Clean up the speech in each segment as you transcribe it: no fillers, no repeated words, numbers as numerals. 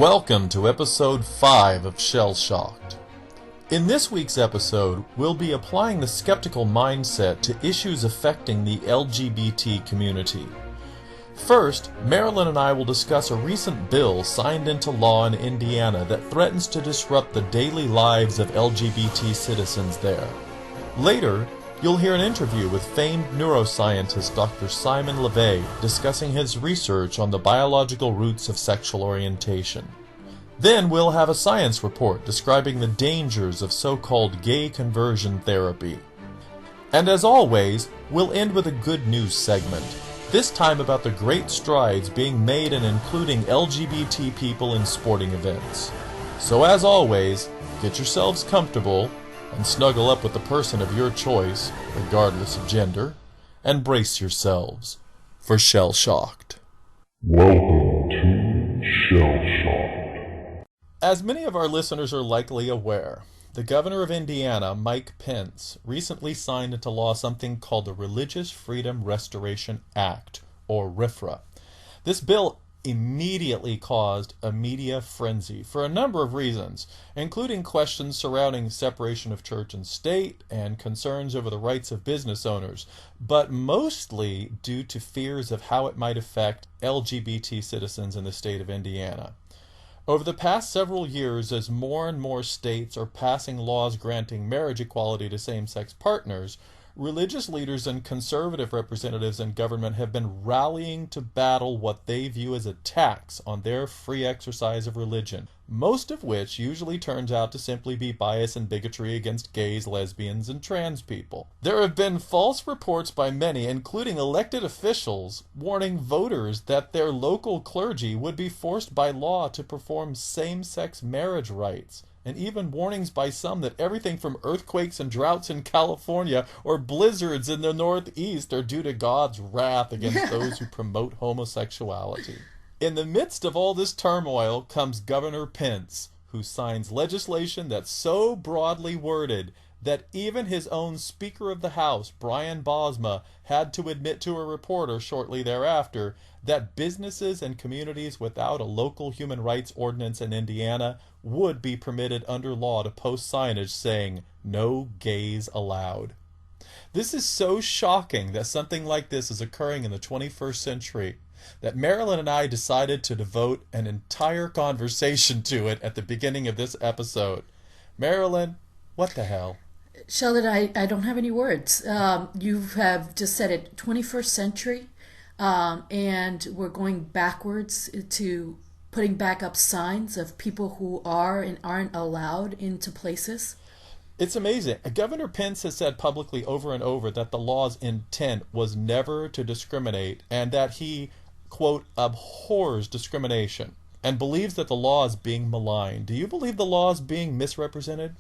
Welcome to episode 5 of ShelShocked. In this week's episode, we'll be applying the skeptical mindset to issues affecting the LGBT community. First, Marilyn and I will discuss a recent bill signed into law in Indiana that threatens to disrupt the daily lives of LGBT citizens there. Later, you'll hear an interview with famed neuroscientist Dr. Simon LeVay discussing his research on the biological roots of sexual orientation. Then we'll have a science report describing the dangers of so-called gay conversion therapy. And as always, we'll end with a good news segment, this time about the great strides being made in including LGBT people in sporting events. So as always, get yourselves comfortable and snuggle up with the person of your choice, regardless of gender, and brace yourselves for ShelShocked. Welcome to ShelShocked. As many of our listeners are likely aware, the governor of Indiana, Mike Pence, recently signed into law something called the Religious Freedom Restoration Act, or RFRA. This bill immediately caused a media frenzy for a number of reasons, including questions surrounding separation of church and state and concerns over the rights of business owners, but mostly due to fears of how it might affect LGBT citizens in the state of Indiana. Over the past several years, as more and more states are passing laws granting marriage equality to same-sex partners, religious leaders and conservative representatives in government have been rallying to battle what they view as attacks on their free exercise of religion, most of which usually turns out to simply be bias and bigotry against gays, lesbians, and trans people. There have been false reports by many, including elected officials, warning voters that their local clergy would be forced by law to perform same-sex marriage rites, and even warnings by some that everything from earthquakes and droughts in California or blizzards in the Northeast are due to God's wrath against those who promote homosexuality. In the midst of all this turmoil comes Governor Pence, who signs legislation that's so broadly worded that even his own Speaker of the House, Brian Bosma, had to admit to a reporter shortly thereafter that businesses and communities without a local human rights ordinance in Indiana would be permitted under law to post signage saying, "No gays allowed." This is so shocking that something like this is occurring in the 21st century that Marilyn and I decided to devote an entire conversation to it at the beginning of this episode. Marilyn, what the hell? Sheldon, I don't have any words. You have just said it, 21st century, and we're going backwards to putting back up signs of people who are and aren't allowed into places. It's amazing. Governor Pence has said publicly over and over that the law's intent was never to discriminate and that he, quote, abhors discrimination and believes that the law is being maligned. Do you believe the law is being misrepresented?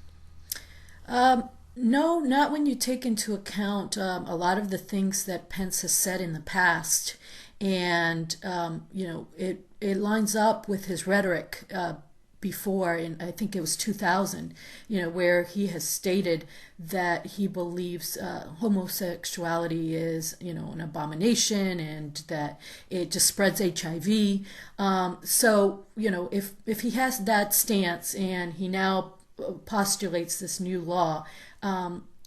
No, not when you take into account a lot of the things that Pence has said in the past. And, it lines up with his rhetoric before, in I think it was 2000, where he has stated that he believes homosexuality is, an abomination and that it just spreads HIV. So, if he has that stance and he now postulates this new law,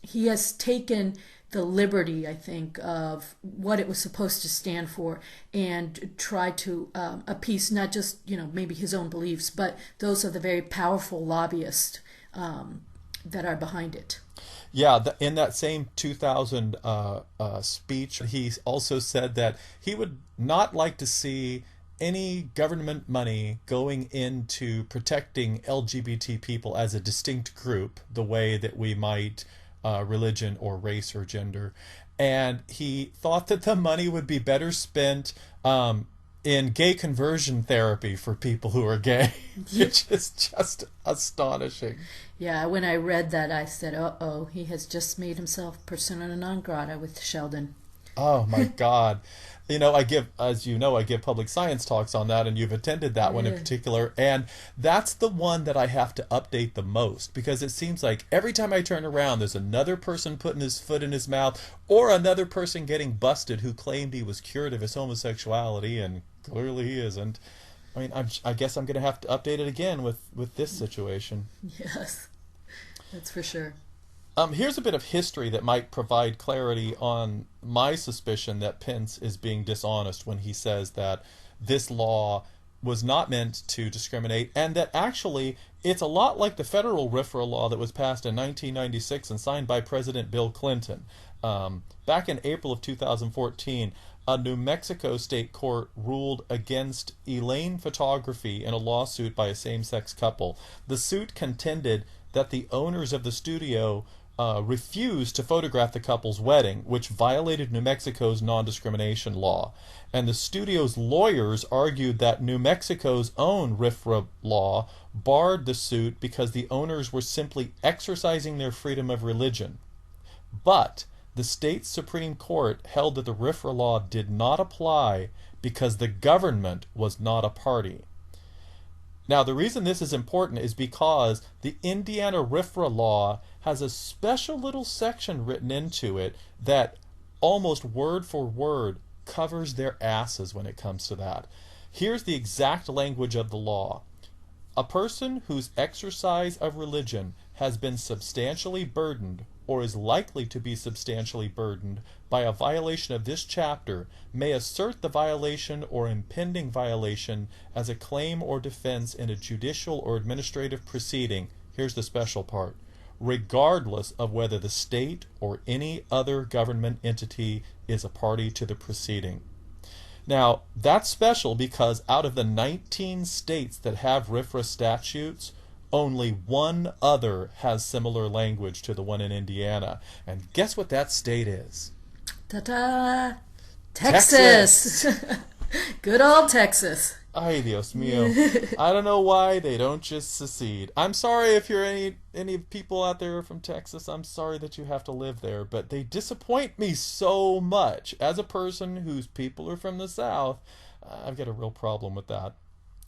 he has taken the liberty, I think, of what it was supposed to stand for and try to appease not just, maybe his own beliefs, but those of the very powerful lobbyists that are behind it. Yeah, in that same 2000 speech, he also said that he would not like to see any government money going into protecting LGBT people as a distinct group, the way that we might religion or race or gender. And he thought that the money would be better spent in gay conversion therapy for people who are gay, which is just astonishing. Yeah, when I read that, I said, uh-oh, he has just made himself persona non grata with Sheldon. Oh, my God. I give public science talks on that, and you've attended that one in particular, and that's the one that I have to update the most, because it seems like every time I turn around, there's another person putting his foot in his mouth, or another person getting busted who claimed he was cured of his homosexuality, and clearly he isn't. I mean, I guess I'm going to have to update it again with this situation. Yes, that's for sure. Here's a bit of history that might provide clarity on my suspicion that Pence is being dishonest when he says that this law was not meant to discriminate, and that actually it's a lot like the federal RFRA law that was passed in 1996 and signed by President Bill Clinton. Back in April of 2014, a New Mexico state court ruled against Elaine Photography in a lawsuit by a same-sex couple. The suit contended that the owners of the studio refused to photograph the couple's wedding, which violated New Mexico's non-discrimination law. And the studio's lawyers argued that New Mexico's own RFRA law barred the suit because the owners were simply exercising their freedom of religion. But the state Supreme Court held that the RFRA law did not apply because the government was not a party. Now, the reason this is important is because the Indiana RFRA law has a special little section written into it that almost word for word covers their asses when it comes to that. Here's the exact language of the law. A person whose exercise of religion has been substantially burdened or is likely to be substantially burdened by a violation of this chapter may assert the violation or impending violation as a claim or defense in a judicial or administrative proceeding. Here's the special part. Regardless of whether the state or any other government entity is a party to the proceeding. Now, that's special because out of the 19 states that have RFRA statutes, only one other has similar language to the one in Indiana. And guess what that state is? Ta-da! Texas! Good old Texas. Ay, Dios mío. I don't know why they don't just secede. I'm sorry if you're any people out there from Texas. I'm sorry that you have to live there, but they disappoint me so much. As a person whose people are from the South, I've got a real problem with that.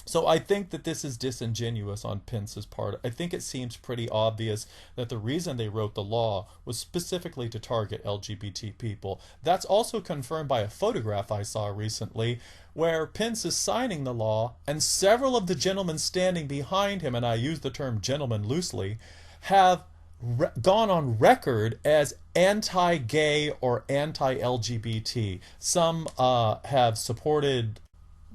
So I think that this is disingenuous on Pence's part. I think it seems pretty obvious that the reason they wrote the law was specifically to target LGBT people. That's also confirmed by a photograph I saw recently where Pence is signing the law and several of the gentlemen standing behind him, and I use the term gentlemen loosely, have gone on record as anti-gay or anti-LGBT. Some have supported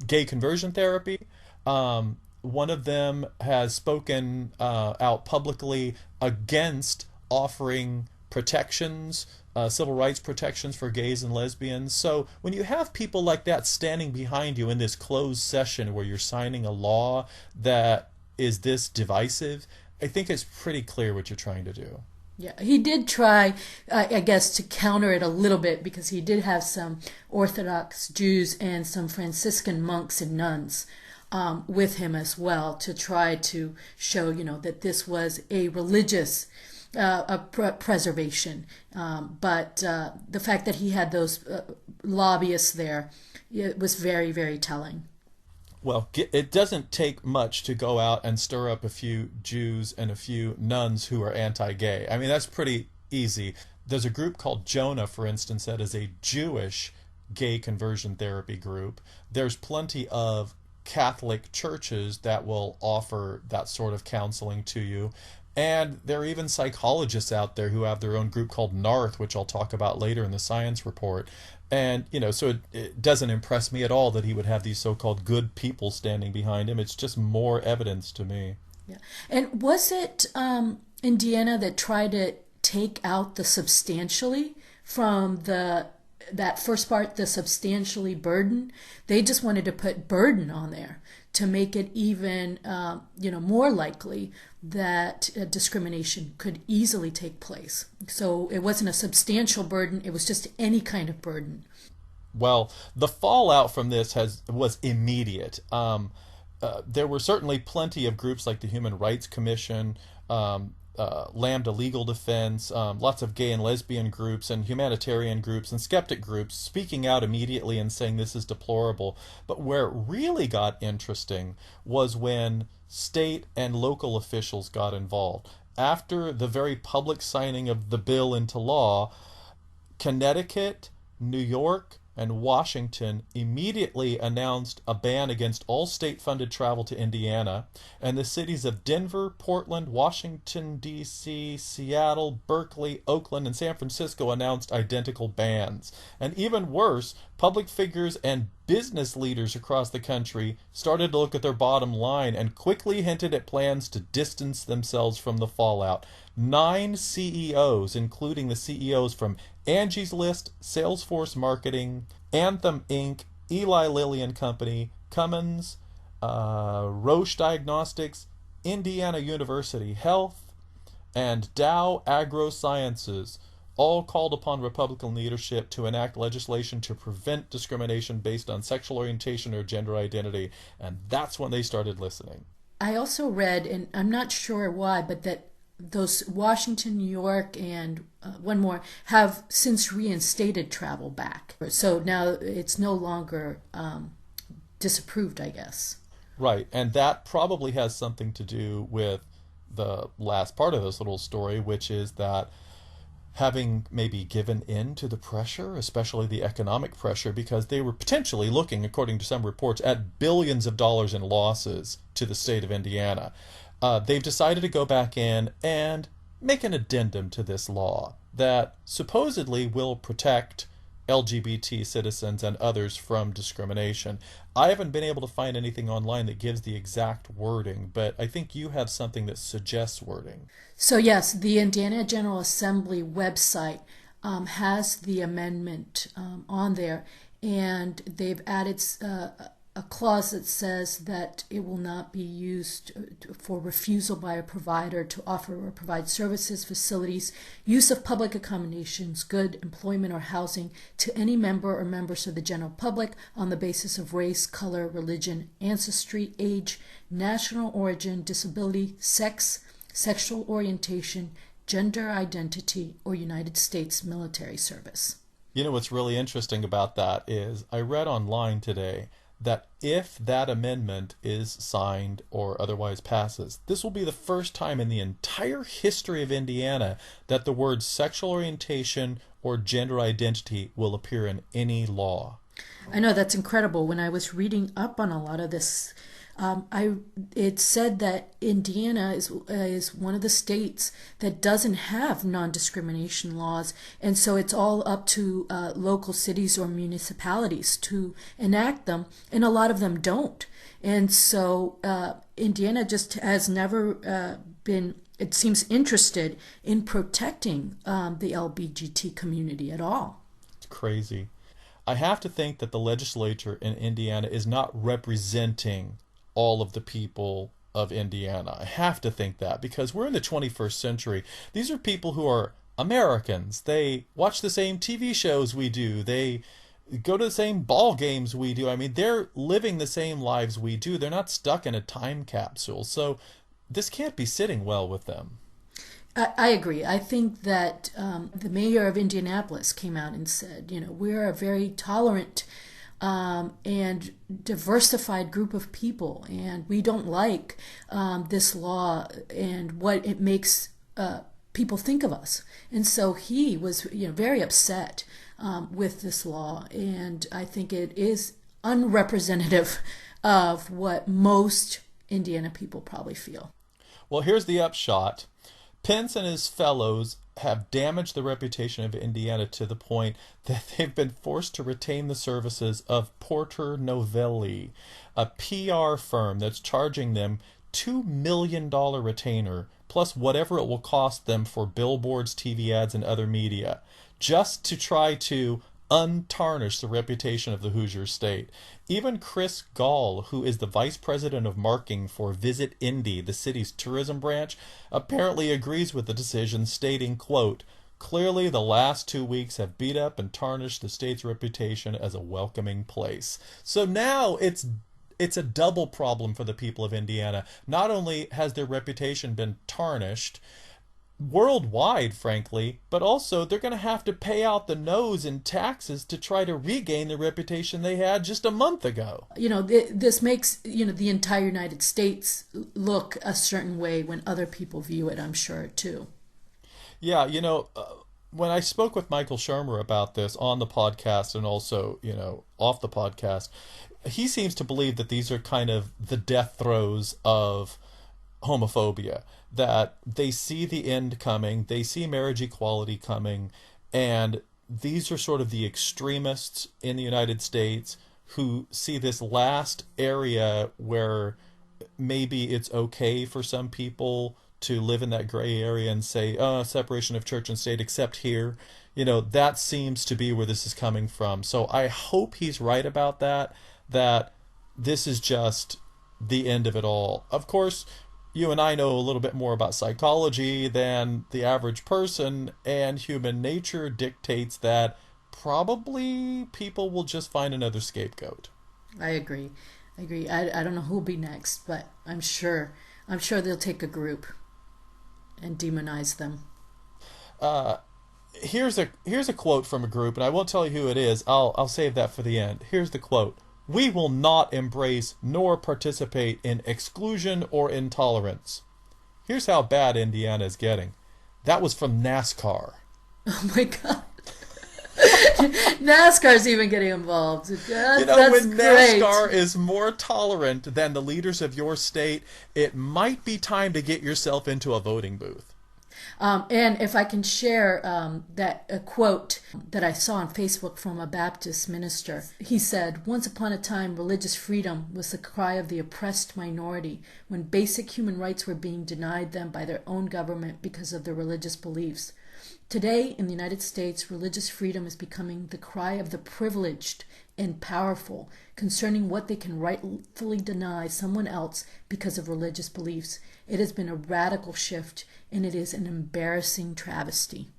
gay conversion therapy. One of them has spoken out publicly against offering protections, civil rights protections for gays and lesbians. So when you have people like that standing behind you in this closed session where you're signing a law that is this divisive, I think it's pretty clear what you're trying to do. Yeah, he did try, I guess, to counter it a little bit because he did have some Orthodox Jews and some Franciscan monks and nuns with him as well to try to show, that this was a religious preservation. But the fact that he had those lobbyists there, it was very, very telling. Well, it doesn't take much to go out and stir up a few Jews and a few nuns who are anti-gay. I mean, that's pretty easy. There's a group called Jonah, for instance, that is a Jewish gay conversion therapy group. There's plenty of Catholic churches that will offer that sort of counseling to you. And there are even psychologists out there who have their own group called NARTH, which I'll talk about later in the science report. And, so it doesn't impress me at all that he would have these so-called good people standing behind him. It's just more evidence to me. Yeah. And was it Indiana that tried to take out the substantially from that first part, the substantially burden? They just wanted to put burden on there to make it even, more likely that discrimination could easily take place. So it wasn't a substantial burden, it was just any kind of burden. Well, the fallout from this was immediate. There were certainly plenty of groups like the Human Rights Commission, Lambda Legal Defense, lots of gay and lesbian groups and humanitarian groups and skeptic groups speaking out immediately and saying this is deplorable. But where it really got interesting was when state and local officials got involved. After the very public signing of the bill into law, Connecticut, New York, and Washington immediately announced a ban against all state-funded travel to Indiana, and the cities of Denver, Portland, Washington, D.C., Seattle, Berkeley, Oakland, and San Francisco announced identical bans. And even worse, public figures and business leaders across the country started to look at their bottom line and quickly hinted at plans to distance themselves from the fallout. 9 CEOs, including the CEOs from Angie's List, Salesforce Marketing, Anthem Inc., Eli Lilly and Company, Cummins, Roche Diagnostics, Indiana University Health, and Dow AgroSciences, all called upon Republican leadership to enact legislation to prevent discrimination based on sexual orientation or gender identity. And that's when they started listening. I also read, and I'm not sure why, but that those Washington, New York, and one more have since reinstated travel back. So now it's no longer disapproved, I guess. Right, and that probably has something to do with the last part of this little story, which is that having maybe given in to the pressure, especially the economic pressure, because they were potentially looking, according to some reports, at billions of dollars in losses to the state of Indiana. They've decided to go back in and make an addendum to this law that supposedly will protect LGBT citizens and others from discrimination. I haven't been able to find anything online that gives the exact wording, but I think you have something that suggests wording. So yes, the Indiana General Assembly website has the amendment on there, and they've added a clause that says that it will not be used for refusal by a provider to offer or provide services, facilities, use of public accommodations, good employment or housing to any member or members of the general public on the basis of race, color, religion, ancestry, age, national origin, disability, sex, sexual orientation, gender identity, or United States military service. You know what's really interesting about that is I read online today that if that amendment is signed or otherwise passes, this will be the first time in the entire history of Indiana that the words sexual orientation or gender identity will appear in any law. I know, that's incredible. When I was reading up on a lot of this, it said that Indiana is one of the states that doesn't have non-discrimination laws, and so it's all up to local cities or municipalities to enact them, and a lot of them don't. And so Indiana just has never been, it seems, interested in protecting the LGBT community at all. It's crazy. I have to think that the legislature in Indiana is not representing all of the people of Indiana. I have to think that because we're in the 21st century. These are people who are Americans. They watch the same TV shows we do. They go to the same ball games we do. I mean, they're living the same lives we do. They're not stuck in a time capsule. So this can't be sitting well with them. I agree. I think that the mayor of Indianapolis came out and said, we're a very tolerant and diversified group of people, and we don't like this law and what it makes people think of us. And so he was, very upset with this law, and I think it is unrepresentative of what most Indiana people probably feel. Well, here's the upshot. Pence and his fellows have damaged the reputation of Indiana to the point that they've been forced to retain the services of Porter Novelli, a PR firm that's charging them $2 million retainer, plus whatever it will cost them for billboards, TV ads, and other media, just to try to untarnish the reputation of the Hoosier State. Even Chris Gall, who is the vice president of marketing for Visit Indy, the city's tourism branch, apparently agrees with the decision, stating, quote, "Clearly the last 2 weeks have beat up and tarnished the state's reputation as a welcoming place." So now it's a double problem for the people of Indiana. Not only has their reputation been tarnished worldwide, frankly, but also they're going to have to pay out the nose in taxes to try to regain the reputation they had just a month ago. This makes, the entire United States look a certain way when other people view it, I'm sure, too. Yeah, when I spoke with Michael Shermer about this on the podcast and also, off the podcast, he seems to believe that these are kind of the death throes of homophobia, that they see the end coming, they see marriage equality coming, and these are sort of the extremists in the United States who see this last area where maybe it's okay for some people to live in that gray area and say, separation of church and state, except here. That seems to be where this is coming from. So I hope he's right about that this is just the end of it all. Of course, you and I know a little bit more about psychology than the average person, and human nature dictates that probably people will just find another scapegoat. I agree. I don't know who'll be next, but I'm sure they'll take a group and demonize them. Here's a quote from a group, and I won't tell you who it is. I'll save that for the end. Here's the quote. "We will not embrace nor participate in exclusion or intolerance." Here's how bad Indiana is getting. That was from NASCAR. Oh my God. NASCAR's even getting involved. That's when great. NASCAR is more tolerant than the leaders of your state, it might be time to get yourself into a voting booth. And if I can share a quote that I saw on Facebook from a Baptist minister. He said, "Once upon a time, religious freedom was the cry of the oppressed minority when basic human rights were being denied them by their own government because of their religious beliefs. Today, in the United States, religious freedom is becoming the cry of the privileged and powerful concerning what they can rightfully deny someone else because of religious beliefs. It has been a radical shift, and it is an embarrassing travesty."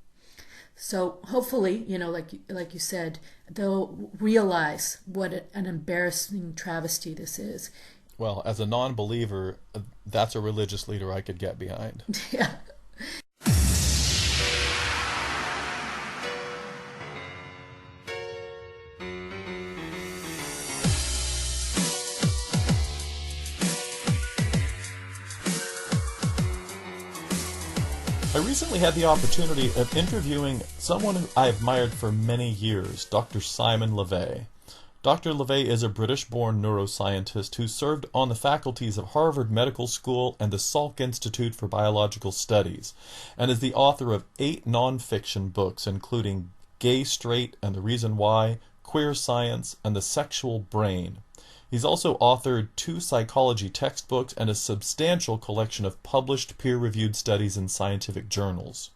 So hopefully, like you said, they'll realize what an embarrassing travesty this is. Well, as a non-believer, that's a religious leader I could get behind. Yeah. I recently had the opportunity of interviewing someone who I admired for many years, Dr. Simon LeVay. Dr. LeVay is a British-born neuroscientist who served on the faculties of Harvard Medical School and the Salk Institute for Biological Studies, and is the author of 8 nonfiction books, including Gay, Straight, and the Reason Why, Queer Science, and the Sexual Brain. He's also authored 2 psychology textbooks and a substantial collection of published peer-reviewed studies in scientific journals.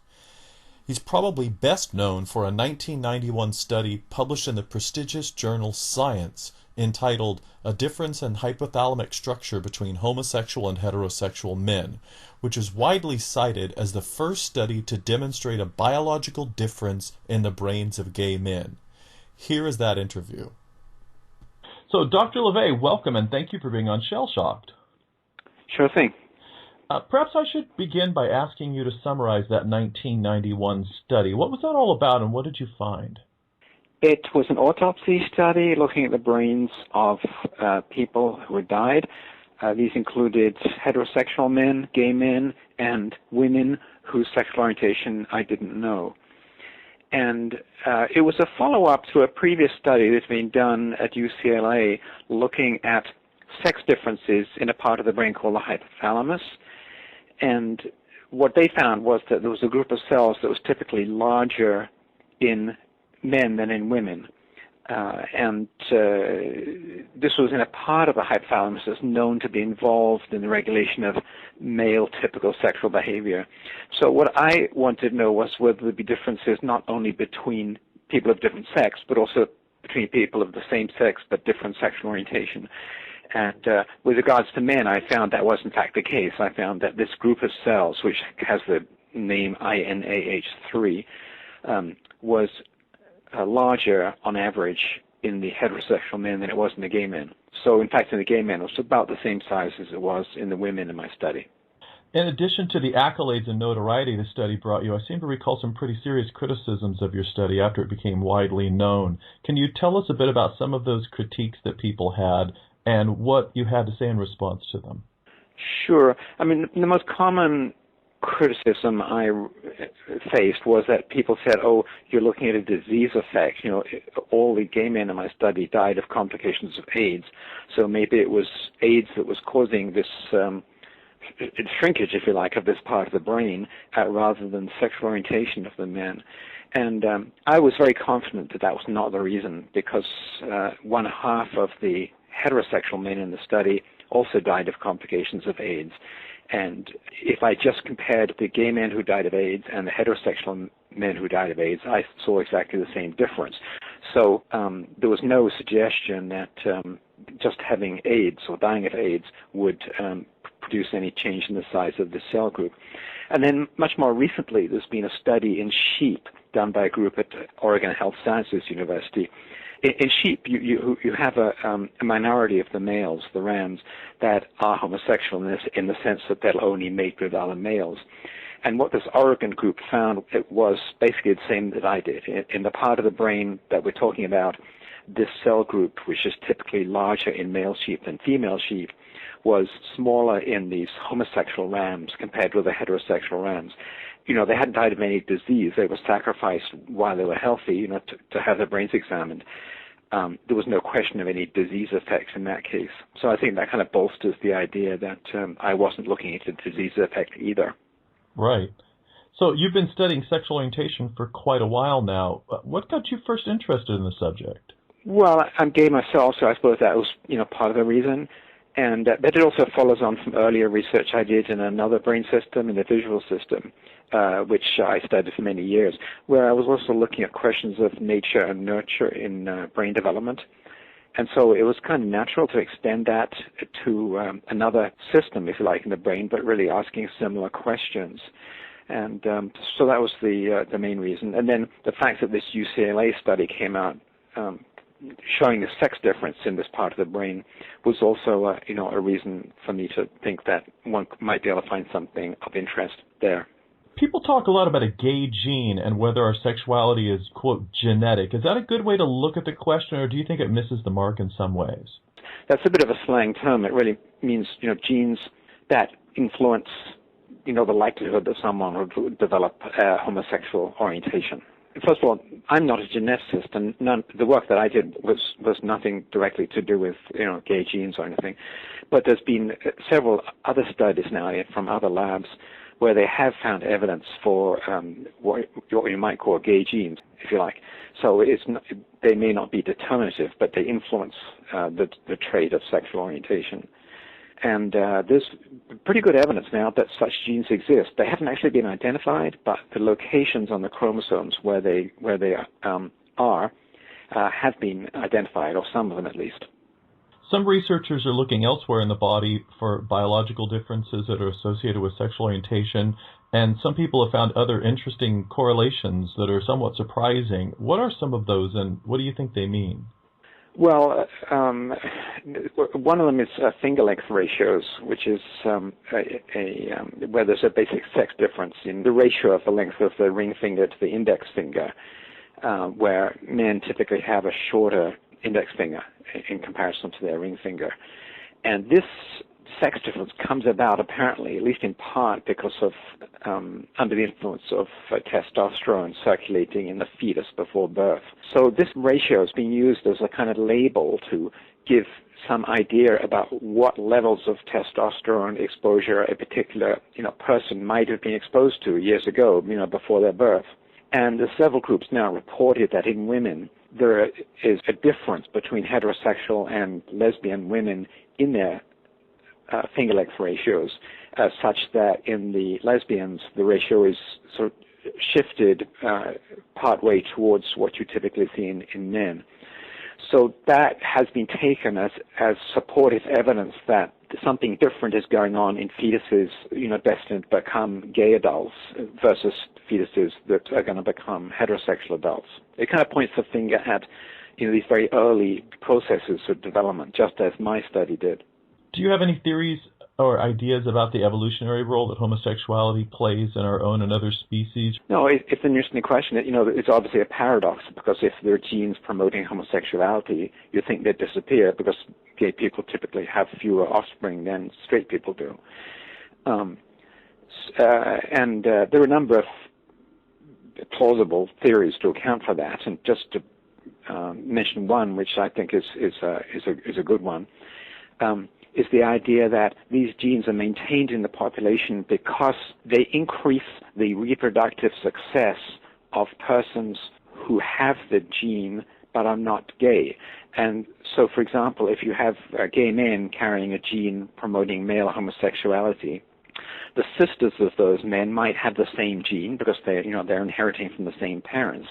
He's probably best known for a 1991 study published in the prestigious journal Science entitled "A Difference in Hypothalamic Structure Between Homosexual and Heterosexual Men," which is widely cited as the first study to demonstrate a biological difference in the brains of gay men. Here is that interview. So, Dr. LeVay, welcome, and thank you for being on ShelShocked. Sure thing. Perhaps I should begin by asking you to summarize that 1991 study. What was that all about, and what did you find? It was an autopsy study looking at the brains of people who had died. These included heterosexual men, gay men, and women whose sexual orientation I didn't know. And it was a follow-up to a previous study that's been done at UCLA looking at sex differences in a part of the brain called the hypothalamus. And what they found was that there was a group of cells that was typically larger in men than in women. This was in a part of the hypothalamus that's known to be involved in the regulation of male typical sexual behavior. So what I wanted to know was whether there'd be differences not only between people of different sex, but also between people of the same sex but different sexual orientation. And with regards to men, I found that was in fact the case. I found that this group of cells, which has the name INAH3, was larger on average in the heterosexual men than it was in the gay men. So in fact in the gay men it was about the same size as it was in the women in my study. In addition to the accolades and notoriety the study brought you, I seem to recall some pretty serious criticisms of your study after it became widely known. Can you tell us a bit about some of those critiques that people had and what you had to say in response to them? Sure. I mean, the most common criticism I faced was that people said, "Oh, you're looking at a disease effect. All the gay men in my study died of complications of AIDS, so maybe it was AIDS that was causing this shrinkage, if you like, of this part of the brain, rather than sexual orientation of the men." And I was very confident that that was not the reason, because one half of the heterosexual men in the study also died of complications of AIDS. And if I just compared the gay men who died of AIDS and the heterosexual men who died of AIDS, I saw exactly the same difference. So there was no suggestion that just having AIDS or dying of AIDS would produce any change in the size of the cell group. And then much more recently, there's been a study in sheep done by a group at Oregon Health Sciences University. In sheep, you have a minority of the males, the rams, that are homosexual in the sense that they'll only mate with other males. And what this Oregon group found, it was basically the same that I did. In the part of the brain that we're talking about, this cell group, which is typically larger in male sheep than female sheep, was smaller in these homosexual rams compared with the heterosexual rams. They hadn't died of any disease. They were sacrificed while they were healthy, to have their brains examined. There was no question of any disease effects in that case. So I think that kind of bolsters the idea that I wasn't looking at a disease effect either. Right. So you've been studying sexual orientation for quite a while now. What got you first interested in the subject? Well, I'm gay myself, so I suppose that was, part of the reason. And but it also follows on from earlier research I did in another brain system, in the visual system, which I studied for many years, where I was also looking at questions of nature and nurture in brain development. And so it was kind of natural to extend that to another system, if you like, in the brain, but really asking similar questions. And so that was the main reason. And then the fact that this UCLA study came out showing the sex difference in this part of the brain was also, a reason for me to think that one might be able to find something of interest there. People talk a lot about a gay gene and whether our sexuality is, quote, genetic. Is that a good way to look at the question, or do you think it misses the mark in some ways? That's a bit of a slang term. It really means, genes that influence, the likelihood that someone would develop homosexual orientation. First of all, I'm not a geneticist, and the work that I did was nothing directly to do with gay genes or anything. But there's been several other studies now from other labs where they have found evidence for what you might call gay genes, if you like. So they may not be determinative, but they influence the trait of sexual orientation. And there's pretty good evidence now that such genes exist. They haven't actually been identified, but the locations on the chromosomes where they are have been identified, or some of them at least. Some researchers are looking elsewhere in the body for biological differences that are associated with sexual orientation, and some people have found other interesting correlations that are somewhat surprising. What are some of those, and what do you think they mean? Well, one of them is finger length ratios, which is where there's a basic sex difference in the ratio of the length of the ring finger to the index finger, where men typically have a shorter index finger in comparison to their ring finger. And this sex difference comes about apparently, at least in part, because of under the influence of testosterone circulating in the fetus before birth. So this ratio is being used as a kind of label to give some idea about what levels of testosterone exposure a particular person might have been exposed to years ago, before their birth. And there's several groups now reported that in women there is a difference between heterosexual and lesbian women in their finger length ratios, such that in the lesbians the ratio is sort of shifted partway towards what you typically see in men. So that has been taken as supportive evidence that something different is going on in fetuses, destined to become gay adults versus fetuses that are going to become heterosexual adults. It kind of points the finger at, these very early processes of development, just as my study did. Do you have any theories or ideas about the evolutionary role that homosexuality plays in our own and other species? No, it's an interesting question. It's obviously a paradox, because if there are genes promoting homosexuality, you think they'd disappear, because gay people typically have fewer offspring than straight people do. And there are a number of plausible theories to account for that. And just to mention one, which I think is a good one, is the idea that these genes are maintained in the population because they increase the reproductive success of persons who have the gene but are not gay. And so, for example, if you have gay men carrying a gene promoting male homosexuality, the sisters of those men might have the same gene because they're inheriting from the same parents.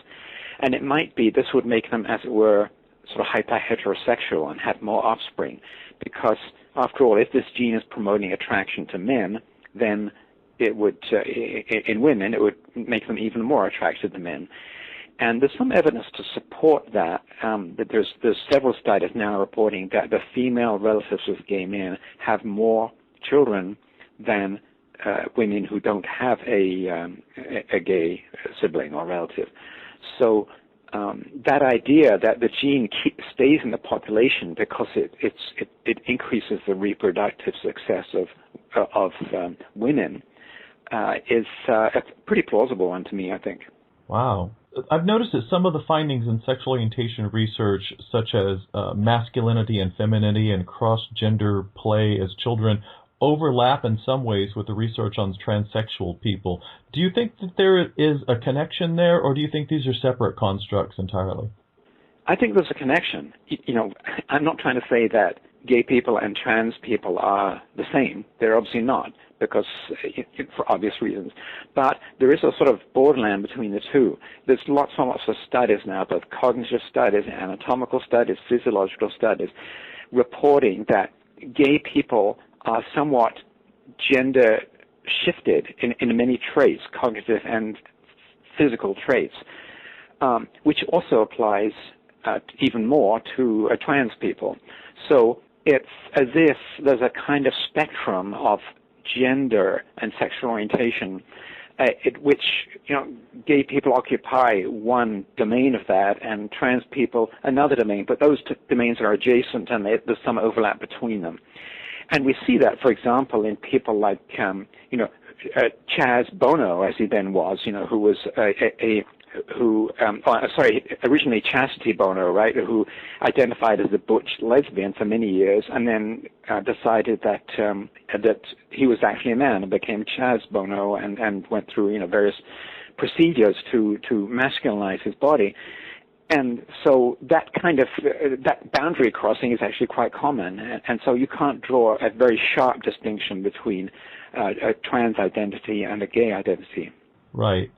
And it might be this would make them, as it were, sort of hyper-heterosexual and have more offspring, because after all, if this gene is promoting attraction to men, then it would, in women, it would make them even more attracted to men. And there's some evidence to support that. That there's several studies now reporting that the female relatives of gay men have more children than women who don't have a gay sibling or relative. So that idea that the gene stays in the population because it increases the reproductive success of women is a pretty plausible one to me, I think. Wow. I've noticed that some of the findings in sexual orientation research, such as masculinity and femininity and cross-gender play as children, overlap in some ways with the research on transsexual people. Do you think that there is a connection there, or do you think these are separate constructs entirely? I think there's a connection. I'm not trying to say that gay people and trans people are the same. They're obviously not, because for obvious reasons. But there is a sort of borderland between the two. There's lots and lots of studies now, both cognitive studies, anatomical studies, physiological studies, reporting that gay people are somewhat gender shifted in many traits, cognitive and physical traits, which also applies even more to trans people. So it's as if there's a kind of spectrum of gender and sexual orientation, which gay people occupy one domain of that, and trans people another domain. But those two domains are adjacent, and there's some overlap between them. And we see that, for example, in people like Chaz Bono, as he then was, who was originally Chastity Bono, right, who identified as a butch lesbian for many years, and then decided that that he was actually a man and became Chaz Bono, and went through various procedures to masculinize his body. And so that kind of that boundary crossing is actually quite common, and so you can't draw a very sharp distinction between a trans identity and a gay identity. Right.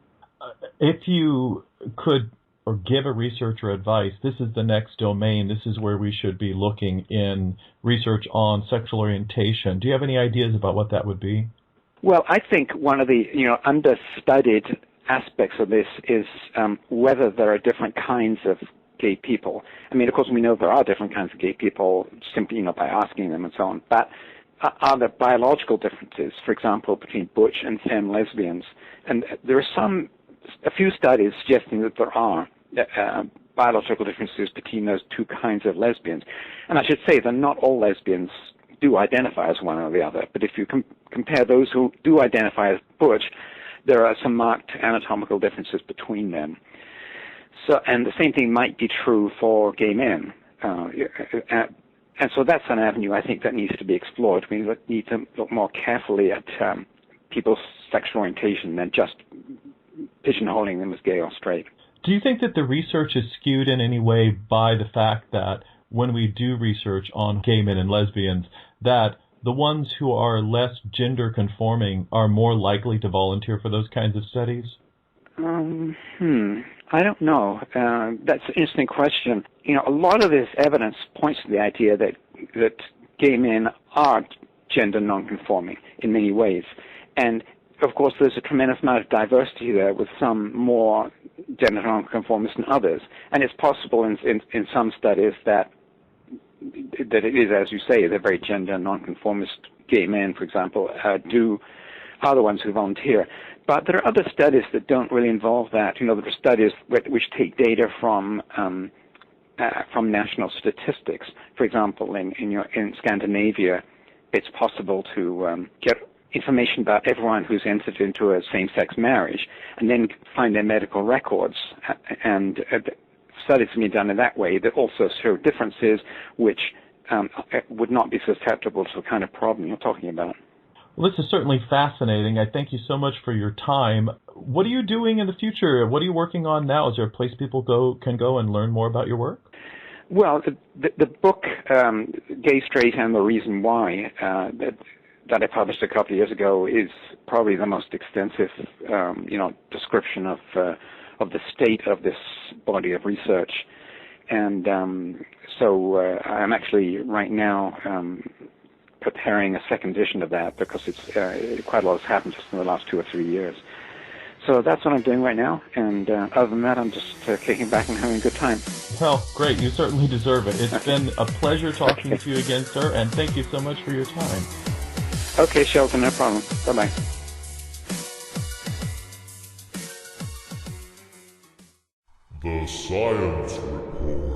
If you could or give a researcher advice, this is the next domain, this is where we should be looking in research on sexual orientation. Do you have any ideas about what that would be? Well, I think one of the understudied aspects of this is whether there are different kinds of gay people. I mean, of course, we know there are different kinds of gay people simply by asking them and so on. But are there biological differences, for example, between butch and femme lesbians? And there are a few studies suggesting that there are biological differences between those two kinds of lesbians. And I should say that not all lesbians do identify as one or the other. But if you compare those who do identify as butch, there are some marked anatomical differences between them. So, and the same thing might be true for gay men. And so that's an avenue I think that needs to be explored. We need to look more carefully at people's sexual orientation than just pigeonholing them as gay or straight. Do you think that the research is skewed in any way by the fact that when we do research on gay men and lesbians, that the ones who are less gender conforming are more likely to volunteer for those kinds of studies? I don't know. That's an interesting question. A lot of this evidence points to the idea that gay men are gender nonconforming in many ways. And of course, there's a tremendous amount of diversity there, with some more gender nonconformist than others. And it's possible in some studies that it is, as you say, they're very gender nonconformist gay men, for example, are the ones who volunteer. But there are other studies that don't really involve that. There are studies which take data from national statistics. For example, in Scandinavia, it's possible to get information about everyone who's entered into a same-sex marriage, and then find their medical records. And studies have been done in that way that also show differences which would not be susceptible to the kind of problem you're talking about. Well, this is certainly fascinating. I thank you so much for your time. What are you doing in the future? What are you working on now? Is there a place people can go and learn more about your work? Well, the book, Gay, Straight, and the Reason Why, that I published a couple of years ago, is probably the most extensive, description of the state of this body of research. And so I'm actually right now preparing a second edition of that, because it's quite a lot has happened just in the last 2 or 3 years. So that's what I'm doing right now, and other than that, I'm just kicking back and having a good time. Well, great. You certainly deserve it. It's been a pleasure talking to you again, sir, and thank you so much for your time. Okay, Shelton, no problem. Bye-bye. The Science Report.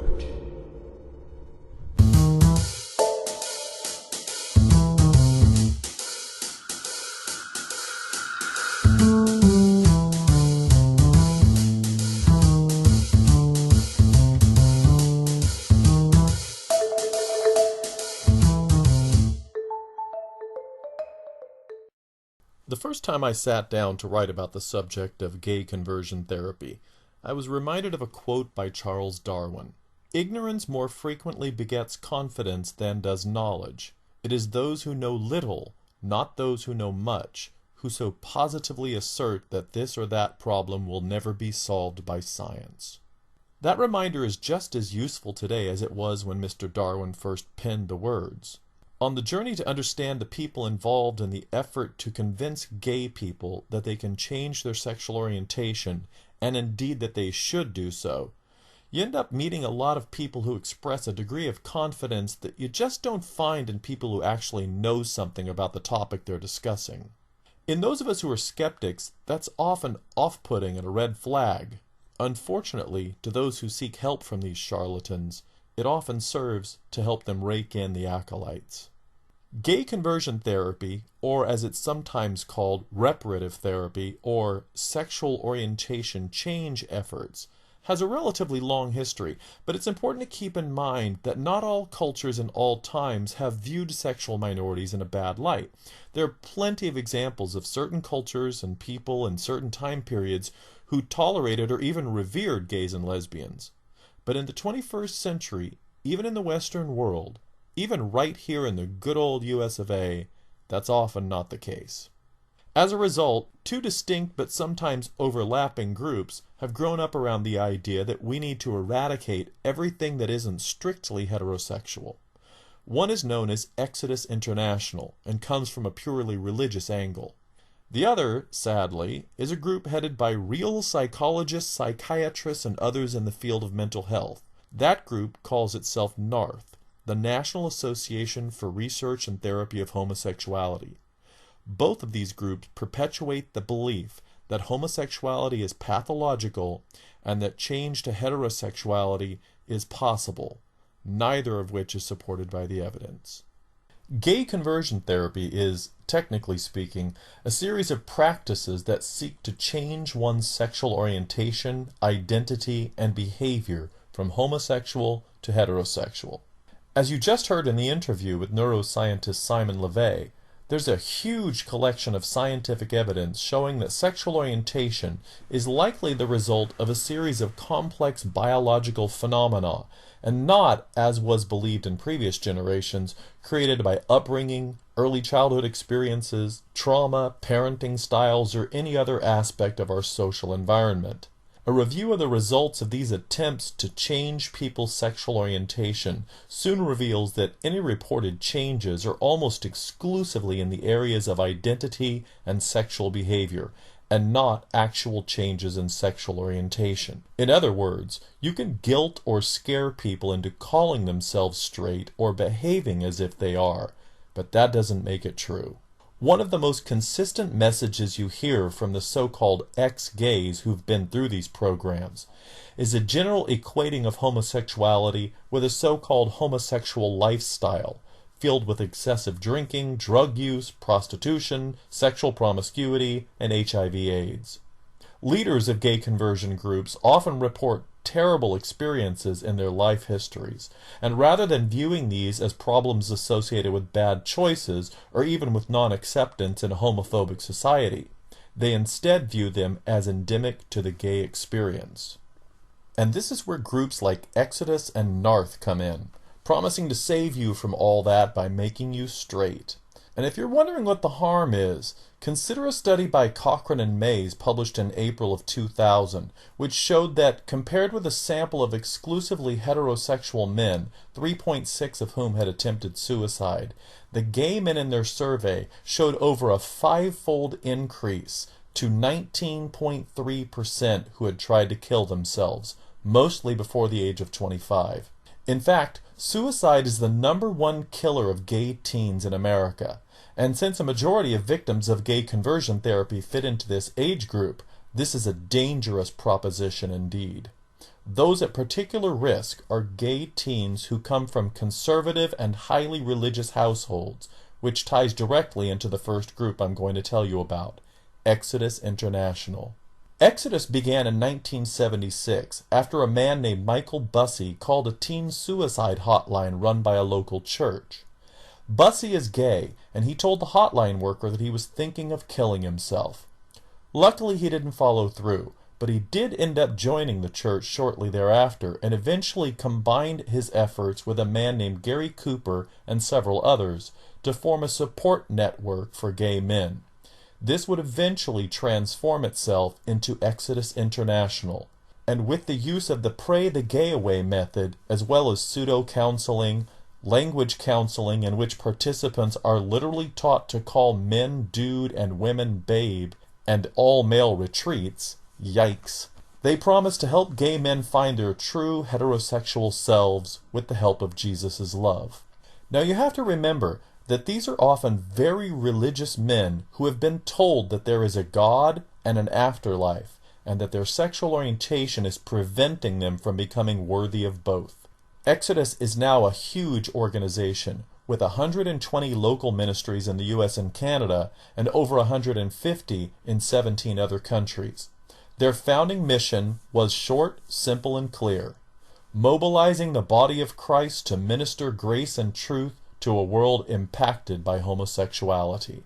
The first time I sat down to write about the subject of gay conversion therapy, I was reminded of a quote by Charles Darwin. "Ignorance more frequently begets confidence than does knowledge. It is those who know little, not those who know much, who so positively assert that this or that problem will never be solved by science." That reminder is just as useful today as it was when Mr. Darwin first penned the words. On the journey to understand the people involved in the effort to convince gay people that they can change their sexual orientation, and indeed that they should do so, you end up meeting a lot of people who express a degree of confidence that you just don't find in people who actually know something about the topic they're discussing. In those of us who are skeptics, that's often off-putting and a red flag. Unfortunately, to those who seek help from these charlatans, it often serves to help them rake in the acolytes. Gay conversion therapy, or as it's sometimes called, reparative therapy, or sexual orientation change efforts, has a relatively long history, but it's important to keep in mind that not all cultures in all times have viewed sexual minorities in a bad light. There are plenty of examples of certain cultures and people in certain time periods who tolerated or even revered gays and lesbians. But in the 21st century, even in the Western world, even right here in the good old US of A, that's often not the case. As a result, two distinct but sometimes overlapping groups have grown up around the idea that we need to eradicate everything that isn't strictly heterosexual. One is known as Exodus International and comes from a purely religious angle. The other, sadly, is a group headed by real psychologists, psychiatrists, and others in the field of mental health. That group calls itself NARTH, the National Association for Research and Therapy of Homosexuality. Both of these groups perpetuate the belief that homosexuality is pathological and that change to heterosexuality is possible, neither of which is supported by the evidence. Gay conversion therapy is, technically speaking, a series of practices that seek to change one's sexual orientation, identity, and behavior from homosexual to heterosexual. As you just heard in the interview with neuroscientist Simon LeVay, there's a huge collection of scientific evidence showing that sexual orientation is likely the result of a series of complex biological phenomena, and not, as was believed in previous generations, created by upbringing, early childhood experiences, trauma, parenting styles, or any other aspect of our social environment. A review of the results of these attempts to change people's sexual orientation soon reveals that any reported changes are almost exclusively in the areas of identity and sexual behavior, and not actual changes in sexual orientation. In other words, you can guilt or scare people into calling themselves straight or behaving as if they are, but that doesn't make it true. One of the most consistent messages you hear from the so-called ex-gays who've been through these programs is a general equating of homosexuality with a so-called homosexual lifestyle, filled with excessive drinking, drug use, prostitution, sexual promiscuity, and HIV/AIDS. Leaders of gay conversion groups often report terrible experiences in their life histories, and rather than viewing these as problems associated with bad choices or even with non-acceptance in a homophobic society, they instead view them as endemic to the gay experience. And this is where groups like Exodus and Narth come in, promising to save you from all that by making you straight. And if you're wondering what the harm is, consider a study by Cochrane and Mays published in April of 2000, which showed that compared with a sample of exclusively heterosexual men, 3.6 of whom had attempted suicide, the gay men in their survey showed over a 5-fold increase to 19.3% who had tried to kill themselves, mostly before the age of 25. In fact, suicide is the #1 killer of gay teens in America. And since a majority of victims of gay conversion therapy fit into this age group, this is a dangerous proposition indeed. Those at particular risk are gay teens who come from conservative and highly religious households, which ties directly into the first group I'm going to tell you about, Exodus International. Exodus began in 1976 after a man named Michael Bussey called a teen suicide hotline run by a local church. Bussey is gay, and he told the hotline worker that he was thinking of killing himself. Luckily, he didn't follow through, but he did end up joining the church shortly thereafter and eventually combined his efforts with a man named Gary Cooper and several others to form a support network for gay men. This would eventually transform itself into Exodus International, and with the use of the Pray the Gay Away method, as well as pseudo-counseling, language counseling in which participants are literally taught to call men dude and women babe, and all-male retreats, yikes, they promise to help gay men find their true heterosexual selves with the help of Jesus' love. Now you have to remember that these are often very religious men who have been told that there is a God and an afterlife, and that their sexual orientation is preventing them from becoming worthy of both. Exodus is now a huge organization with 120 local ministries in the U.S. and Canada and over 150 in 17 other countries. Their founding mission was short, simple, and clear: mobilizing the body of Christ to minister grace and truth to a world impacted by homosexuality.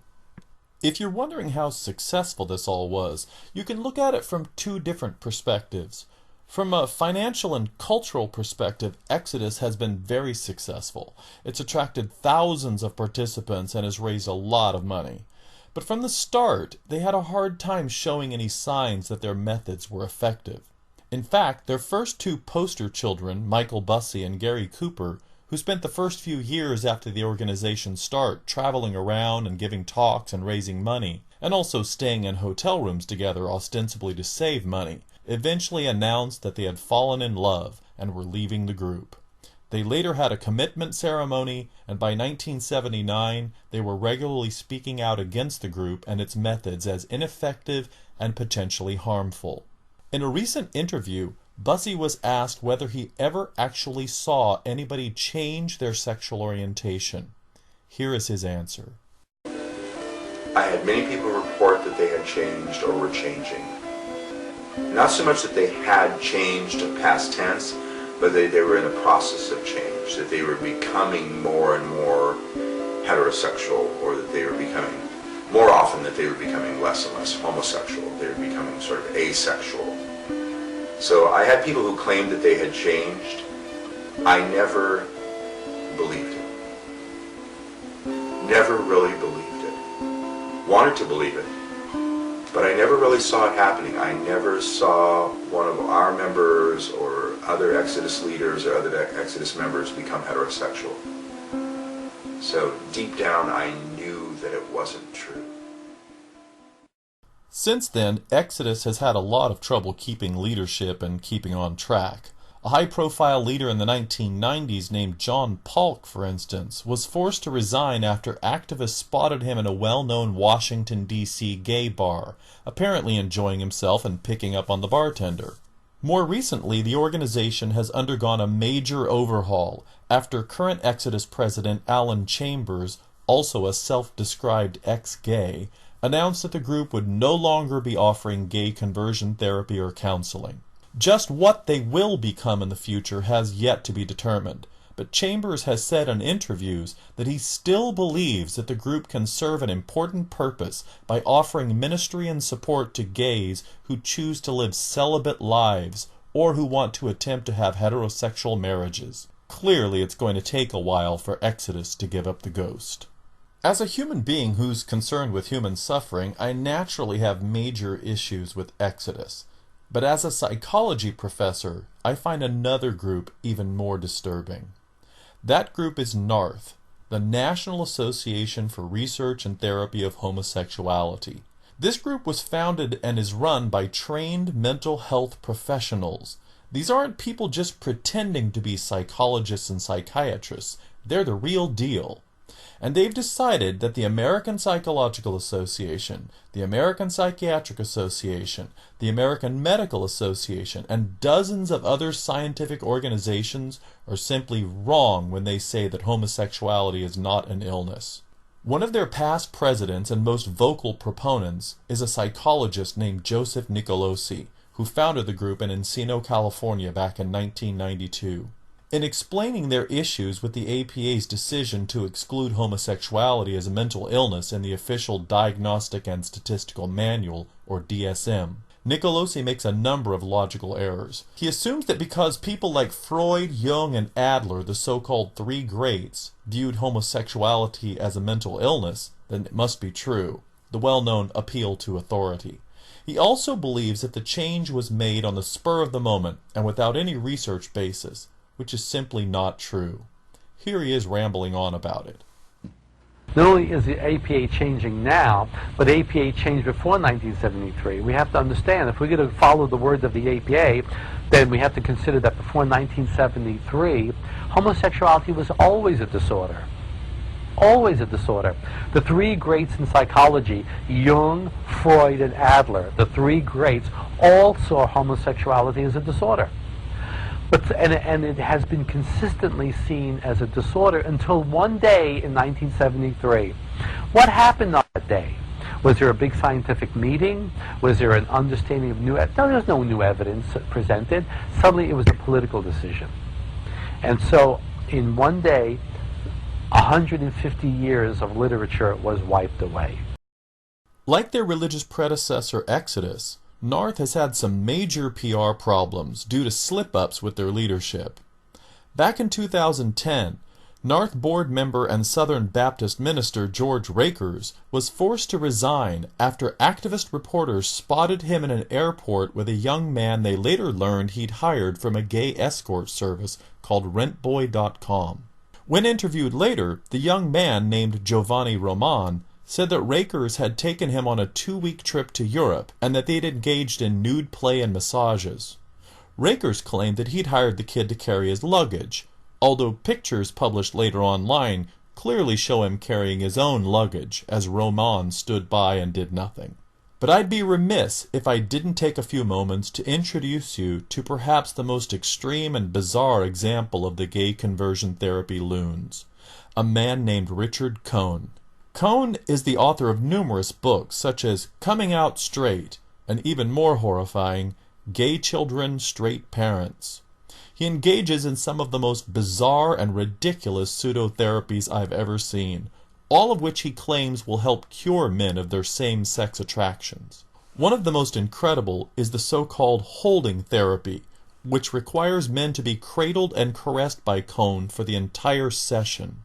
If you're wondering how successful this all was, you can look at it from two different perspectives. From a financial and cultural perspective, Exodus has been very successful. It's attracted thousands of participants and has raised a lot of money. But from the start, they had a hard time showing any signs that their methods were effective. In fact, their first two poster children, Michael Bussey and Gary Cooper, who spent the first few years after the organization's start traveling around and giving talks and raising money, and also staying in hotel rooms together ostensibly to save money, eventually announced that they had fallen in love and were leaving the group. They later had a commitment ceremony, and by 1979 they were regularly speaking out against the group and its methods as ineffective and potentially harmful. In a recent interview, Bussey was asked whether he ever actually saw anybody change their sexual orientation. Here is his answer. I had many people report that they had changed or were changing. Not so much that they had changed in past tense, but they were in the process of change, that they were becoming more and more heterosexual, or that they were becoming, more often that they were becoming less and less homosexual. They were becoming sort of asexual. So I had people who claimed that they had changed. I never believed it. Never really believed it. Wanted to believe it, but I never really saw it happening. I never saw one of our members or other Exodus leaders or other Exodus members become heterosexual. So deep down I knew that it wasn't true. Since then, Exodus has had a lot of trouble keeping leadership and keeping on track. A high-profile leader in the 1990s named John Polk, for instance, was forced to resign after activists spotted him in a well-known Washington, D.C. gay bar, apparently enjoying himself and picking up on the bartender. More recently, the organization has undergone a major overhaul after current Exodus president Alan Chambers, also a self-described ex-gay, announced that the group would no longer be offering gay conversion therapy or counseling. Just what they will become in the future has yet to be determined, but Chambers has said in interviews that he still believes that the group can serve an important purpose by offering ministry and support to gays who choose to live celibate lives or who want to attempt to have heterosexual marriages. Clearly, it's going to take a while for Exodus to give up the ghost. As a human being who's concerned with human suffering, I naturally have major issues with Exodus. But as a psychology professor, I find another group even more disturbing. That group is NARTH, the National Association for Research and Therapy of Homosexuality. This group was founded and is run by trained mental health professionals. These aren't people just pretending to be psychologists and psychiatrists. They're the real deal. And they've decided that the American Psychological Association, the American Psychiatric Association, the American Medical Association, and dozens of other scientific organizations are simply wrong when they say that homosexuality is not an illness. One of their past presidents and most vocal proponents is a psychologist named Joseph Nicolosi, who founded the group in Encino, California back in 1992. In explaining their issues with the APA's decision to exclude homosexuality as a mental illness in the official Diagnostic and Statistical Manual, or DSM, Nicolosi makes a number of logical errors. He assumes that because people like Freud, Jung, and Adler, the so-called three greats, viewed homosexuality as a mental illness, then it must be true, the well-known appeal to authority. He also believes that the change was made on the spur of the moment and without any research basis, which is simply not true. Here he is rambling on about it. Not only is the APA changing now, but APA changed before 1973. We have to understand, if we're going to follow the words of the APA, then we have to consider that before 1973, homosexuality was always a disorder. Always a disorder. The three greats in psychology, Jung, Freud, and Adler, the three greats, all saw homosexuality as a disorder. And it has been consistently seen as a disorder until one day in 1973. What happened on that day? Was there a big scientific meeting? Was there an understanding of new evidence? No, there was no new evidence presented. Suddenly it was a political decision. And so in one day, 150 years of literature was wiped away. Like their religious predecessor Exodus, NARTH has had some major PR problems due to slip-ups with their leadership. Back in 2010, NARTH board member and Southern Baptist minister George Rakers was forced to resign after activist reporters spotted him in an airport with a young man they later learned he'd hired from a gay escort service called rentboy.com. When interviewed later, the young man, named Giovanni Roman, said that Rakers had taken him on a 2-week trip to Europe and that they'd engaged in nude play and massages. Rakers claimed that he'd hired the kid to carry his luggage, although pictures published later online clearly show him carrying his own luggage as Roman stood by and did nothing. But I'd be remiss if I didn't take a few moments to introduce you to perhaps the most extreme and bizarre example of the gay conversion therapy loons, a man named Richard Cohn. Cohn is the author of numerous books such as Coming Out Straight and, even more horrifying, Gay Children, Straight Parents. He engages in some of the most bizarre and ridiculous pseudotherapies I've ever seen, all of which he claims will help cure men of their same-sex attractions. One of the most incredible is the so-called holding therapy, which requires men to be cradled and caressed by Cohn for the entire session.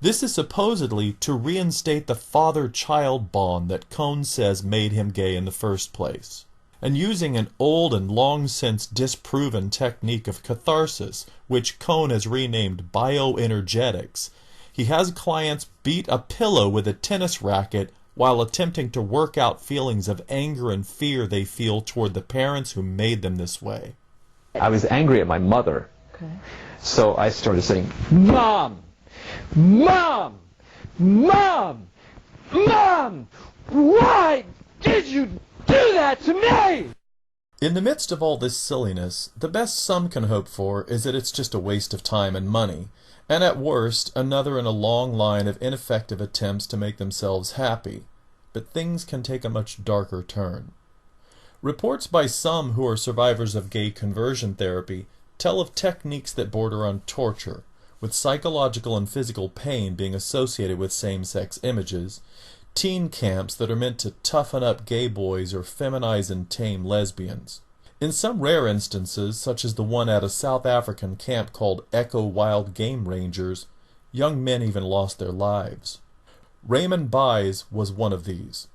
This is supposedly to reinstate the father-child bond that Cohn says made him gay in the first place. And using an old and long-since disproven technique of catharsis, which Cohn has renamed bioenergetics, he has clients beat a pillow with a tennis racket while attempting to work out feelings of anger and fear they feel toward the parents who made them this way. I was angry at my mother. Okay. So I started saying, Mom! Mom! Mom! Mom! Why did you do that to me? In the midst of all this silliness, the best some can hope for is that it's just a waste of time and money, and at worst, another in a long line of ineffective attempts to make themselves happy. But things can take a much darker turn. Reports by some who are survivors of gay conversion therapy tell of techniques that border on torture, with psychological and physical pain being associated with same-sex images, teen camps that are meant to toughen up gay boys or feminize and tame lesbians. In some rare instances, such as the one at a South African camp called Echo Wild Game Rangers, young men even lost their lives. Raymond Buys was one of these,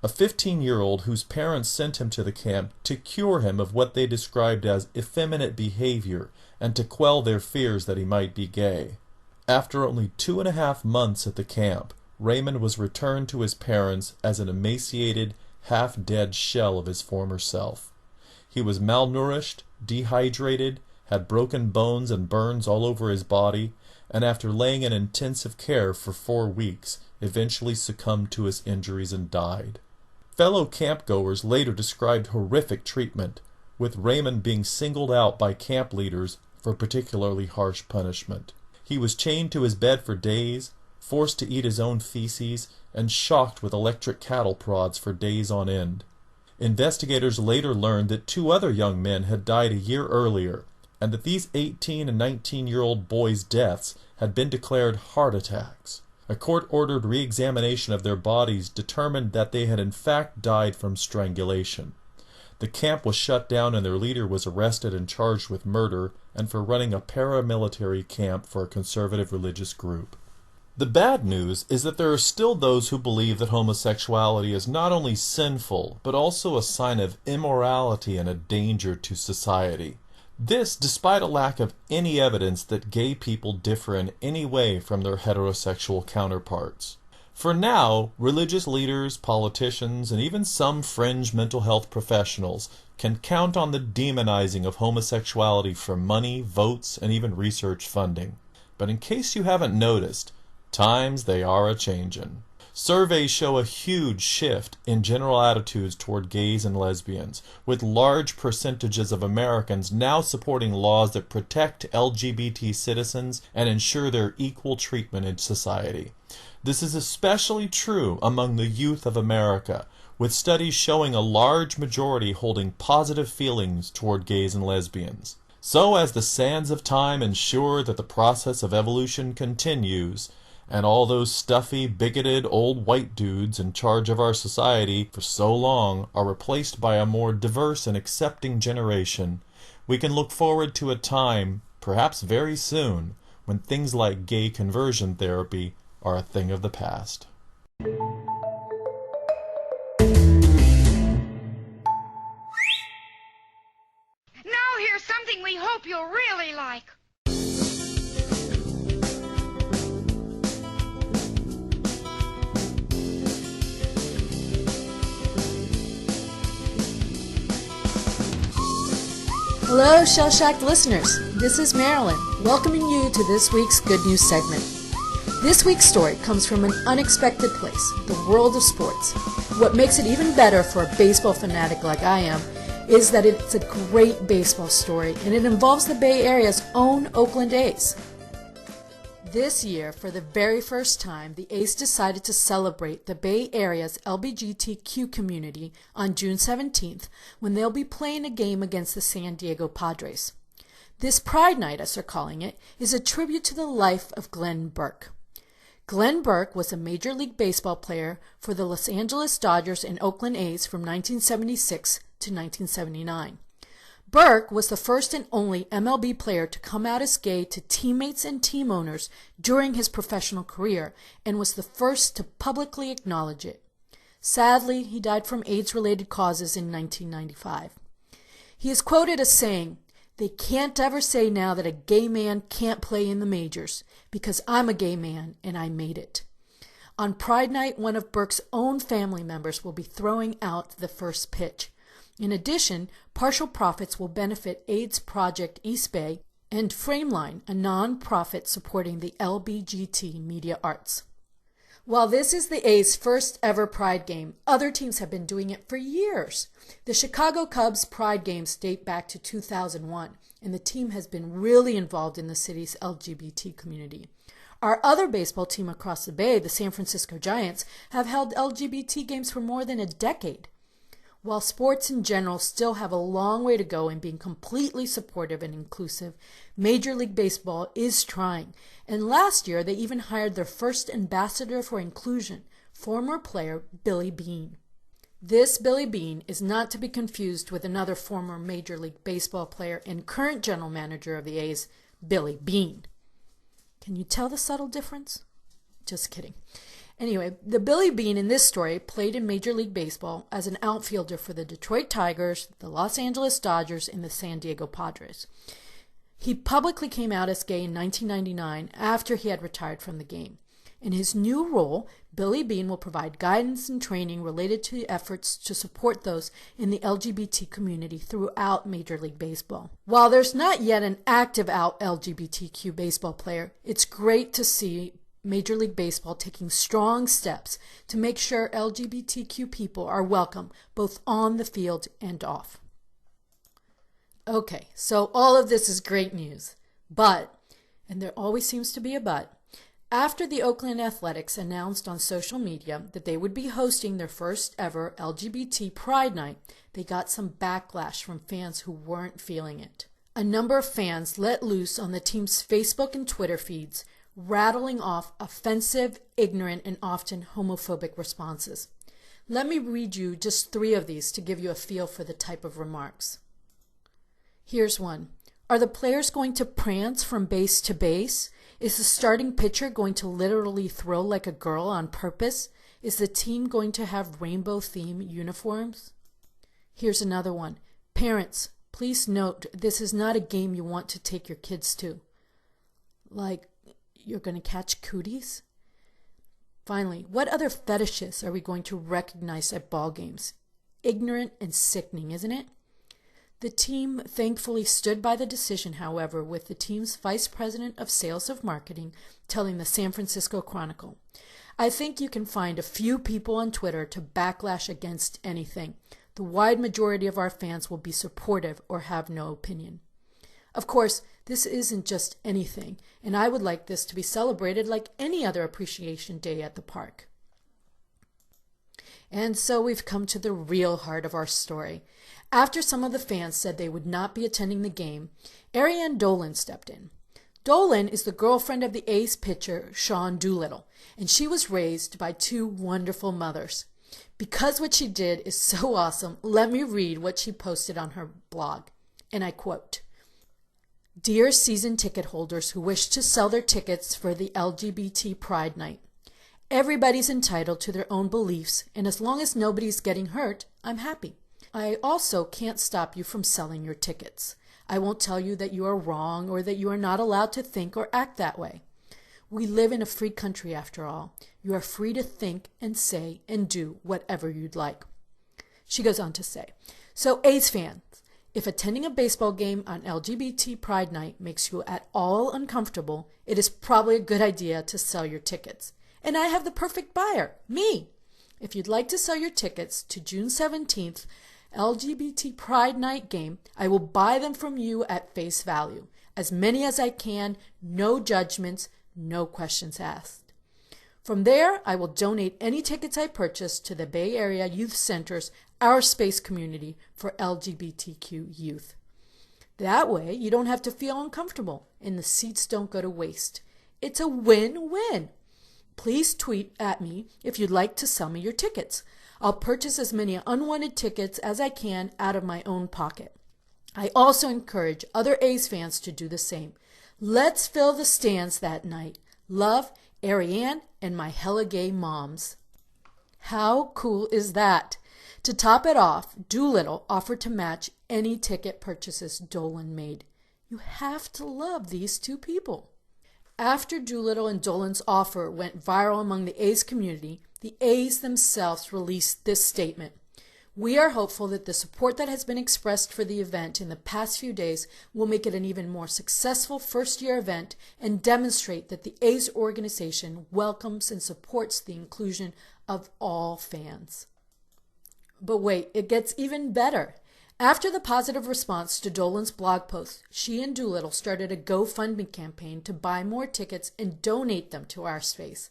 a 15-year-old whose parents sent him to the camp to cure him of what they described as effeminate behavior and to quell their fears that he might be gay. After only 2.5 months at the camp, Raymond was returned to his parents as an emaciated, half-dead shell of his former self. He was malnourished, dehydrated, had broken bones and burns all over his body, and after laying in intensive care for 4 weeks, eventually succumbed to his injuries and died. Fellow campgoers later described horrific treatment, with Raymond being singled out by camp leaders for particularly harsh punishment. He was chained to his bed for days, forced to eat his own feces, and shocked with electric cattle prods for days on end. Investigators later learned that 2 other young men had died a year earlier, and that these 18 and 19-year-old boys' deaths had been declared heart attacks. A court-ordered re-examination of their bodies determined that they had in fact died from strangulation. The camp was shut down and their leader was arrested and charged with murder and for running a paramilitary camp for a conservative religious group. The bad news is that there are still those who believe that homosexuality is not only sinful, but also a sign of immorality and a danger to society. This despite a lack of any evidence that gay people differ in any way from their heterosexual counterparts. For now, religious leaders, politicians, and even some fringe mental health professionals can count on the demonizing of homosexuality for money, votes, and even research funding. But in case you haven't noticed, times they are a-changin'. Surveys show a huge shift in general attitudes toward gays and lesbians, with large percentages of Americans now supporting laws that protect LGBT citizens and ensure their equal treatment in society. This is especially true among the youth of America, with studies showing a large majority holding positive feelings toward gays and lesbians. So as the sands of time ensure that the process of evolution continues, and all those stuffy, bigoted old white dudes in charge of our society for so long are replaced by a more diverse and accepting generation, we can look forward to a time, perhaps very soon, when things like gay conversion therapy are a thing of the past. Now here's something we hope you'll really like. Hello, ShelShocked listeners. This is Marilyn, welcoming you to this week's Good News segment. This week's story comes from an unexpected place, the world of sports. What makes it even better for a baseball fanatic like I am is that it's a great baseball story, and it involves the Bay Area's own Oakland A's. This year, for the very first time, the A's decided to celebrate the Bay Area's LGBT community on June 17th when they'll be playing a game against the San Diego Padres. This Pride Night, as they're calling it, is a tribute to the life of Glenn Burke. Glenn Burke was a Major League Baseball player for the Los Angeles Dodgers and Oakland A's from 1976 to 1979. Burke was the first and only MLB player to come out as gay to teammates and team owners during his professional career and was the first to publicly acknowledge it. Sadly, he died from AIDS-related causes in 1995. He is quoted as saying, "They can't ever say now that a gay man can't play in the majors because I'm a gay man and I made it." On Pride Night, one of Burke's own family members will be throwing out the first pitch. In addition, partial profits will benefit AIDS Project East Bay and Frameline, a non-profit supporting the LGBT media arts. While this is the A's first ever Pride game, other teams have been doing it for years. The Chicago Cubs Pride games date back to 2001, and the team has been really involved in the city's LGBT community. Our other baseball team across the bay, the San Francisco Giants, have held LGBT games for more than a decade. While sports in general still have a long way to go in being completely supportive and inclusive, Major League Baseball is trying. And last year, they even hired their first ambassador for inclusion, former player Billy Beane. This Billy Beane is not to be confused with another former Major League Baseball player and current general manager of the A's, Billy Beane. Can you tell the subtle difference? Just kidding. Anyway, the Billy Beane in this story played in Major League Baseball as an outfielder for the Detroit Tigers, the Los Angeles Dodgers, and the San Diego Padres. He publicly came out as gay in 1999 after he had retired from the game. In his new role, Billy Beane will provide guidance and training related to efforts to support those in the LGBT community throughout Major League Baseball. While there's not yet an active out LGBTQ baseball player, it's great to see Major League Baseball taking strong steps to make sure LGBTQ people are welcome both on the field and off. Okay, so all of this is great news, but, and there always seems to be a but, after the Oakland Athletics announced on social media that they would be hosting their first ever LGBT Pride Night, they got some backlash from fans who weren't feeling it. A number of fans let loose on the team's Facebook and Twitter feeds, rattling off offensive, ignorant, and often homophobic responses. Let me read you just 3 of these to give you a feel for the type of remarks. Here's one. Are the players going to prance from base to base? Is the starting pitcher going to literally throw like a girl on purpose? Is the team going to have rainbow-themed uniforms? Here's another one. Parents, please note this is not a game you want to take your kids to. Like, you're going to catch cooties? Finally, what other fetishes are we going to recognize at ball games? Ignorant and sickening, isn't it? The team thankfully stood by the decision, however, with the team's vice president of sales of marketing telling the San Francisco Chronicle, I think you can find a few people on Twitter to backlash against anything. The wide majority of our fans will be supportive or have no opinion. Of course, this isn't just anything, and I would like this to be celebrated like any other appreciation day at the park. And so we've come to the real heart of our story. After some of the fans said they would not be attending the game, Ariane Dolan stepped in. Dolan is the girlfriend of the A's pitcher Sean Doolittle, and she was raised by 2 wonderful mothers. Because what she did is so awesome, let me read what she posted on her blog, and I quote, Dear season ticket holders who wish to sell their tickets for the LGBT Pride Night, everybody's entitled to their own beliefs, and as long as nobody's getting hurt, I'm happy. I also can't stop you from selling your tickets. I won't tell you that you are wrong or that you are not allowed to think or act that way. We live in a free country after all. You are free to think and say and do whatever you'd like. She goes on to say, so A's fans, if attending a baseball game on LGBT Pride Night makes you at all uncomfortable, it is probably a good idea to sell your tickets. And I have the perfect buyer, me. If you'd like to sell your tickets to June 17th, LGBT Pride Night game, I will buy them from you at face value. As many as I can, no judgments, no questions asked. From there, I will donate any tickets I purchase to the Bay Area Youth Center's Our Space community for LGBTQ youth. That way, you don't have to feel uncomfortable and the seats don't go to waste. It's a win-win. Please tweet at me if you'd like to sell me your tickets. I'll purchase as many unwanted tickets as I can out of my own pocket. I also encourage other A's fans to do the same. Let's fill the stands that night. Love, Ariane, and my hella gay moms. How cool is that? To top it off, Doolittle offered to match any ticket purchases Dolan made. You have to love these 2 people. After Doolittle and Dolan's offer went viral among the A's community, the A's themselves released this statement. We are hopeful that the support that has been expressed for the event in the past few days will make it an even more successful first-year event and demonstrate that the A's organization welcomes and supports the inclusion of all fans. But wait, it gets even better. After the positive response to Dolan's blog post, she and Doolittle started a GoFundMe campaign to buy more tickets and donate them to our space.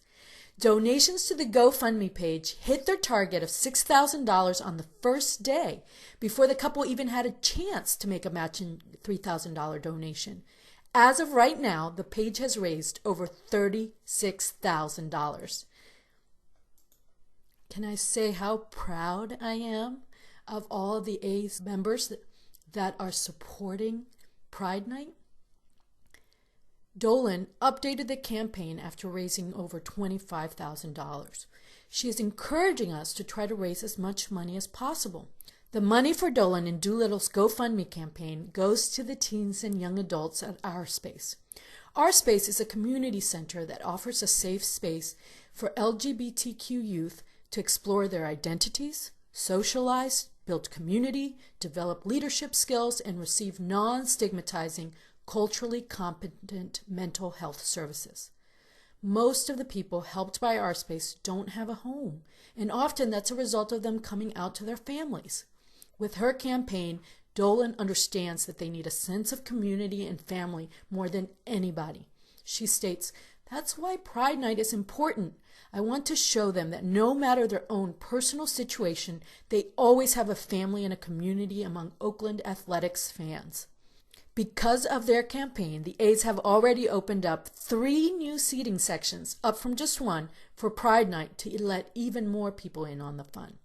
Donations to the GoFundMe page hit their target of $6,000 on the first day, before the couple even had a chance to make a matching $3,000 donation. As of right now, the page has raised over $36,000. Can I say how proud I am of all of the A's members that are supporting Pride Night? Dolan updated the campaign after raising over $25,000. She is encouraging us to try to raise as much money as possible. The money for Dolan and Doolittle's GoFundMe campaign goes to the teens and young adults at Our Space. Our Space is a community center that offers a safe space for LGBTQ youth to explore their identities, socialize, build community, develop leadership skills, and receive non-stigmatizing, culturally competent mental health services. Most of the people helped by Our Space don't have a home, and often that's a result of them coming out to their families. With her campaign, Dolan understands that they need a sense of community and family more than anybody. She states, "That's why Pride Night is important. I want to show them that no matter their own personal situation, they always have a family and a community among Oakland Athletics fans." Because of their campaign, the A's have already opened up 3 new seating sections, up from just 1, for Pride Night to let even more people in on the fun.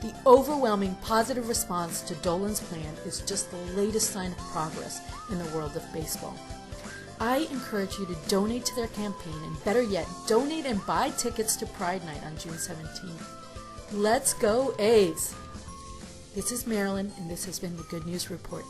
The overwhelming positive response to Dolan's plan is just the latest sign of progress in the world of baseball. I encourage you to donate to their campaign, and better yet, donate and buy tickets to Pride Night on June 17th. Let's go A's! This is Marilyn, and this has been the Good News Report.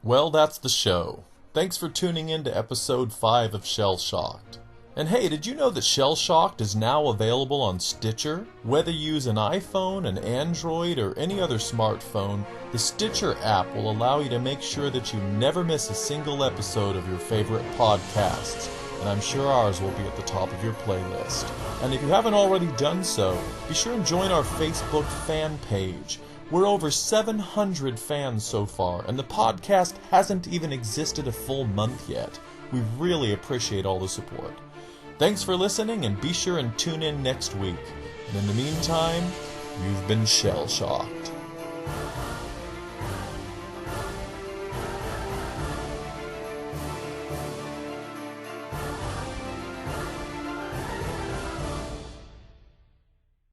Well, that's the show. Thanks for tuning in to episode 5 of ShelShocked. And hey, did you know that ShelShocked is now available on Stitcher? Whether you use an iPhone, an Android, or any other smartphone, the Stitcher app will allow you to make sure that you never miss a single episode of your favorite podcasts. And I'm sure ours will be at the top of your playlist. And if you haven't already done so, be sure and join our Facebook fan page. We're over 700 fans so far, and the podcast hasn't even existed a full month yet. We really appreciate all the support. Thanks for listening, and be sure and tune in next week. And in the meantime, you've been shell-shocked.